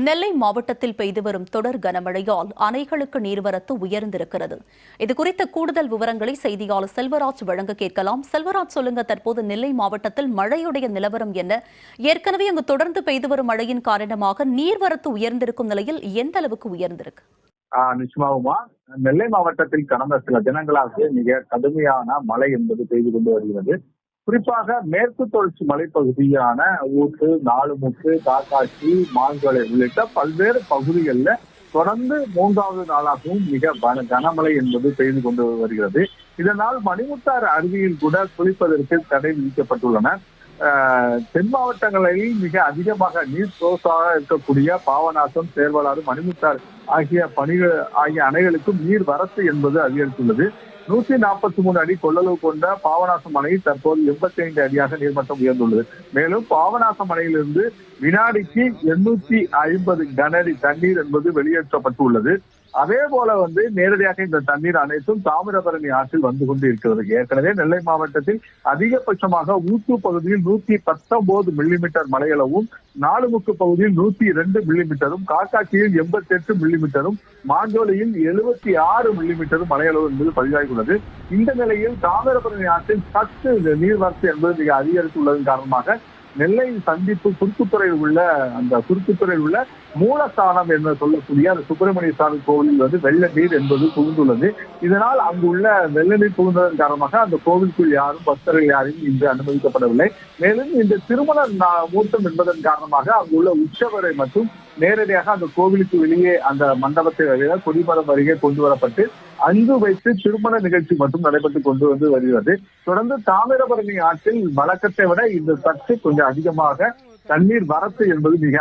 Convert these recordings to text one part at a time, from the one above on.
நெல்லை மாவட்டத்தில் பெய்து வரும் தொடர் கனமழையால் அணைகளுக்கு நீர்வரத்து உயர்ந்திருக்கிறது. இதுகுறித்த கூடுதல் விவரங்களை செய்தியாளர் செல்வராஜ் வழங்க கேட்கலாம். செல்வராஜ், சொல்லுங்க, தற்போது நெல்லை மாவட்டத்தில் மழையுடைய நிலவரம் என்ன? ஏற்கனவே அங்கு தொடர்ந்து பெய்து வரும் மழையின் காரணமாக நீர்வரத்து உயர்ந்திருக்கும் நிலையில் எந்த அளவுக்கு உயர்ந்திருக்கு? நிச்சயமாகுமா, நெல்லை மாவட்டத்தில் கடந்த சில தினங்களாக மிக கடுமையான மழை என்பது பெய்து கொண்டு வருகிறது. குறிப்பாக மேற்கு தொடர்ச்சி மலைப்பகுதியான ஊட்டு, நாலுமுக்கு, காக்காட்சி, மாஞ்சோலை உள்ளிட்ட பல்வேறு பகுதிகளில் தொடர்ந்து 3வது நாளாகவும் மிக கனமழை என்பது பெய்து கொண்டு வருகிறது. இதனால் மணிமுத்தாறு அருவியில் கூட குளிப்பதற்கு தடை விதிக்கப்பட்டுள்ளன. தென் மாவட்டங்களில் மிக அதிகமாக நீர் சோர்ஸாக இருக்கக்கூடிய பாபநாசம், சேர்வலாறு, மணிமுத்தாறு ஆகிய அணைகளுக்கும் நீர் வரத்து என்பது அதிகரித்துள்ளது. 143 அடி கொள்ளளவு கொண்ட பாபநாசம் அணை தற்போது 85 அடியாக நீர்மட்டம் உயர்ந்துள்ளது. மேலும் பாபநாசம் அணையிலிருந்து வினாடிக்கு 850 கன அடி தண்ணீர் என்பது வெளியேற்றப்பட்டுள்ளது. அதே போல நேரடியாக இந்த தண்ணீர் அனைத்தும் தாமிரபரணி ஆற்றில் வந்து கொண்டு இருக்கிறது. ஏற்கனவே நெல்லை மாவட்டத்தில் அதிகபட்சமாக ஊத்து பகுதியில் 119 மில்லிமீட்டர் மழையளவும், நாலுமுக்கு பகுதியில் 102 மில்லிமீட்டரும், காக்காட்சியில் 88 மில்லிமீட்டரும், மாஞ்சோலையில் 76 மில்லிமீட்டரும் மழையளவு என்பது பதிவாகியுள்ளது. இந்த நிலையில் தாமிரபரணி ஆற்றில் சற்று நீர்வரத்து என்பது மிக அதிகரித்துள்ளதன் காரணமாக நெல்லை சந்திப்பு குறுக்குத்துறையில் உள்ள மூலஸ்தானம் என்று சொல்லக்கூடிய அந்த சுப்பிரமணிய சுவாமி கோவிலில் வெள்ள நீர் என்பது புகுந்துள்ளது. இதனால் அங்குள்ள வெள்ள நீர் புகுந்ததன் காரணமாக அந்த கோவிலுக்குள் யாரும் பக்தர்கள் யாரையும் இன்று அனுமதிக்கப்படவில்லை. மேலும் இந்த திருமண மூர்த்தம் என்பதன் காரணமாக அங்குள்ள உற்சவரை மற்றும் நேரடியாக அந்த கோவிலுக்கு வெளியே அந்த மண்டபத்தை வழியாக கொடிமரம் அருகே கொண்டு வரப்பட்டு அங்கு வைத்து திருமண நிகழ்ச்சி மட்டும் நடைபெற்றுக் கொண்டு வருகிறது. தொடர்ந்து தாமிரபரணி ஆற்றில் வழக்கத்தை விட இந்த சற்று கொஞ்சம் அதிகமாக தண்ணீர் வரத்து என்பது மிக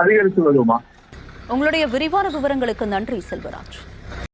அதிகரித்துள்ளதுமா. உங்களுடைய விரிவான விவரங்களுக்கு நன்றி செல்வராஜ்.